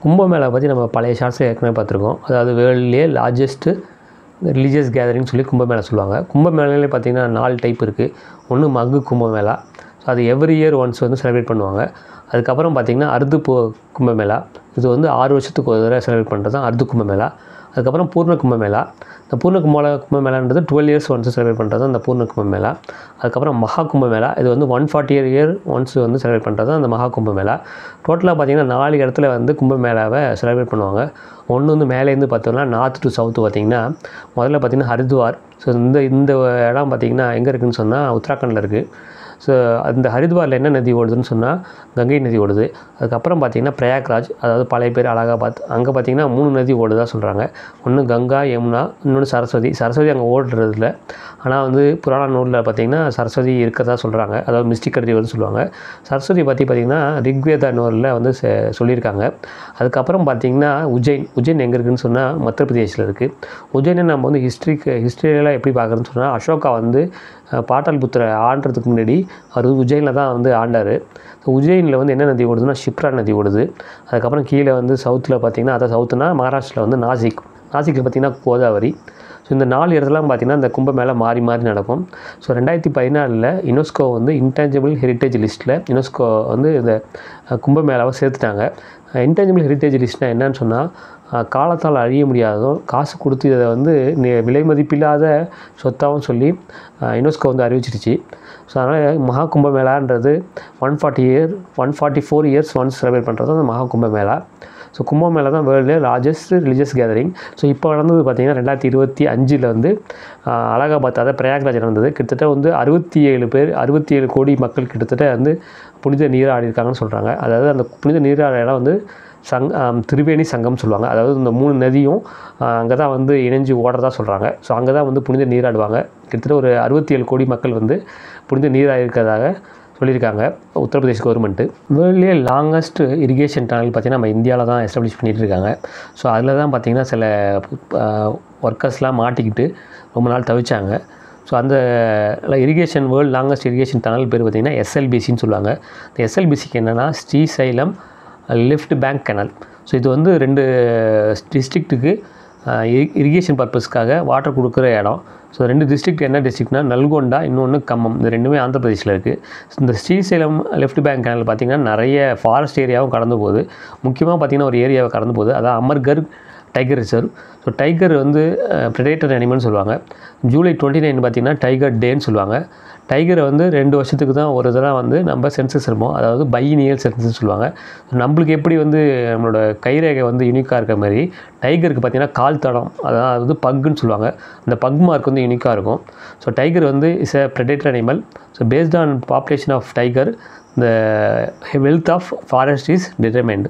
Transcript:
கும்பமேளா பற்றி நம்ம பழைய ஷார்ட்ஸில் ஏற்கனவே பார்த்துருக்கோம். அதாவது வேர்ல்ட்லேயே லார்ஜஸ்ட்டு ரிலீஜியஸ் கேதரிங் சொல்லி கும்பமேளா சொல்லுவாங்க. கும்பமேளாலே பார்த்திங்கன்னா 4 டைப் இருக்குது. ஒன்று மகு கும்பமேளா, ஸோ அது எவ்ரி இயர் ஒன்ஸ் வந்து செலிப்ரேட் பண்ணுவாங்க. அதுக்கப்புறம் பார்த்திங்கன்னா அர்து கும்பமேளா, இது வந்து 6 வருஷத்துக்கு ஒரு தடவை செலிப்ரேட் பண்ணுறது தான் அர்து கும்பமேளா. அதுக்கப்புறம் பூர்ண கும்பமேளா, இந்த பூர்ண கும்பமேளான்றது 12 இயர்ஸ் ஒன்ஸ் செலிப்ரேட் பண்ணுறது தான் அந்த பூர்ண கும்பமேளா. அதுக்கப்புறம் மகா கும்பமேளா, இது வந்து 140 இயர் ஒன்ஸ் வந்து செலிப்ரேட் பண்ணுறது தான் அந்த மகா கும்பமேளா. டோட்டலாக பார்த்திங்கன்னா 4 இடத்துல வந்து கும்பமேளாவை செலிப்ரேட் பண்ணுவாங்க. ஒன்று வந்து மேலேருந்து பார்த்தோம்னா நார்த் டு சவுத்து பார்த்திங்கன்னா முதல்ல பார்த்திங்கன்னா ஹரித்வார். ஸோ இந்த இடம் பார்த்திங்கன்னா எங்கே இருக்குதுன்னு சொன்னால் உத்தராகண்டில் இருக்குது. ஸோ அந்த ஹரித்வாரில் என்ன நதி ஓடுதுன்னு சொன்னால் கங்கை நதி ஓடுது. அதுக்கப்புறம் பார்த்திங்கன்னா பிரயாக்ராஜ், அதாவது பழைய பேர் அலகாபாத், அங்கே பார்த்திங்கன்னா 3 நதி ஓடுதா சொல்கிறாங்க. ஒன்று கங்கா, யமுனா, இன்னொன்று சரஸ்வதி. சரஸ்வதி அங்கே ஓடுறதில்ல, ஆனால் வந்து புராண நூலில் பார்த்திங்கன்னா சரஸ்வதி இருக்கிறதா சொல்கிறாங்க. அதாவது மிஸ்டிக்கல் ரிவர்னு சொல்லுவாங்க. சரஸ்வதி பற்றி பார்த்திங்கன்னா ரிக்வேத நூலில் வந்து சொல்லியிருக்காங்க. அதுக்கப்புறம் பார்த்திங்கன்னா உஜ்ஜைன் எங்கே இருக்குதுன்னு சொன்னால் மத்திய பிரதேசில் இருக்குது. உஜ்ஜைனை நம்ம வந்து ஹிஸ்ட்ரியெல்லாம் எப்படி பார்க்குறதுன்னு சொன்னால் அசோகா வந்து பாட்டலிபுத்திர ஆண்டுறதுக்கு முன்னாடி அவர் உஜ்ஜைனில் தான் வந்து ஆண்டார். ஸோ உஜ்ஜைனில் வந்து என்ன நதி ஓடுதுன்னா ஷிப்ரா நதி ஓடுது. அதுக்கப்புறம் கீழே வந்து சவுத்தில் பார்த்திங்கன்னா, அதாவது சவுத்துனா மகாராஷ்டிராவில் வந்து நாசிக்கில் பார்த்திங்கன்னா கோதாவரி. ஸோ இந்த 4 இடத்துலாம் பார்த்திங்கன்னா இந்த கும்பமேளா மாறி நடக்கும். ஸோ 2014 யுனெஸ்கோ வந்து இன்டான்ஜிபிள் ஹெரிட்டேஜ் லிஸ்ட்டில் யுனெஸ்கோ வந்து இந்த கும்பமேளாவை சேர்த்துட்டாங்க. இன்டான்ஜிபிள் ஹெரிட்டேஜ் லிஸ்ட்னால் என்னன்னு சொன்னால் காலத்தால் அழிய முடியாததும் காசு கொடுத்து இதை வந்து விலை மதிப்பில்லாத சொத்தாகவும் சொல்லி யுனெஸ்கோ வந்து அறிவிச்சிருச்சு. ஸோ அதனால் மகா கும்பமேளான்றது 144 இயர்ஸ் ஒன்ஸ் செலிப்ரேட் பண்ணுறது அந்த மகா கும்பமேளா. ஸோ கும்பமேளா தான் world largest religious gathering. So இப்போ நடந்தது பார்த்திங்கன்னா 2025 வந்து அலகாபாத், அதாவது பிரயாக்ராஜ் நடந்தது. கிட்டத்தட்ட வந்து 67 கோடி மக்கள் கிட்டத்தட்ட வந்து புனித நீராடி இருக்காங்கன்னு சொல்கிறாங்க. அதாவது அந்த புனித நீராட இடம் வந்து திரிவேணி சங்கம் சொல்லுவாங்க. அதாவது இந்த 3 நதியும் அங்கே தான் வந்து இணைஞ்சு ஓடுறதா சொல்கிறாங்க. ஸோ அங்கே தான் வந்து புனித நீராடுவாங்க. கிட்டத்தட்ட ஒரு 67 கோடி மக்கள் வந்து புனித நீராடி இருக்கிறதாக சொல்லியிருக்காங்க உத்தரப்பிரதேஷ் கவர்மெண்ட்டு. வேர்ல்ட்லேயே லாங்கஸ்ட் இரிகேஷன் டனல் பார்த்திங்கன்னா நம்ம இந்தியாவில் தான் எஸ்டாப்ளிஷ் பண்ணிகிட்டு இருக்காங்க. ஸோ அதில் தான் பார்த்திங்கன்னா சில ஒர்க்கர்ஸ்லாம் மாட்டிக்கிட்டு ரொம்ப நாள் தவிச்சாங்க. ஸோ அந்த irrigation world longest irrigation tunnel பேர் பார்த்திங்கன்னா SLBCன்னு சொல்லுவாங்க. இந்த SLBCக்கு என்னென்னா Srisailam left bank kennel. So இது வந்து 2 டிஸ்ட்ரிக்ட்டுக்கு இரிகேஷன் பர்பஸ்க்காக வாட்டர் கொடுக்குற இடம். ஸோ 2 டிஸ்ட்ரிக்ட் என்ன டிஸ்ட்ரிக்ட்னா நல்கொண்டா, இன்னொன்று கம்மம். இந்த 2மே ஆந்திர பிரதேசில் இருக்குது. இந்த ஸ்ரீசைலம் லெஃப்ட் பேங்க் கேனல் பார்த்திங்கன்னா நிறைய ஃபாரஸ்ட் ஏரியாவும் கடந்து போகுது. முக்கியமாக பார்த்திங்கன்னா ஒரு ஏரியாவை கடந்து போகுது, அதான் அமர்கர் டைகர் ரிசர்வ். ஸோ டைகர் வந்து ப்ரெடேட்டர் அனிமல்னு சொல்லுவாங்க. ஜூலை 29 பார்த்திங்கன்னா டைகர் டேன்னு சொல்லுவாங்க. டைகரை வந்து 2 வருஷத்துக்கு தான் ஒரு தடவை வந்து நம்ம சென்சஸ் இருப்போம், அதாவது பைனியல் சென்சஸ் சொல்லுவாங்க. நம்மளுக்கு எப்படி வந்து நம்மளோட கைரேகை வந்து யூனிக்காக இருக்க மாதிரி டைகருக்கு பார்த்திங்கன்னா கால் தடம், அதாவது பக்குன்னு சொல்லுவாங்க, அந்த பக் மார்க் வந்து யூனிக்காக இருக்கும். ஸோ டைகர் வந்து is a predator animal. So based on population of tiger the wealth of forest is determined.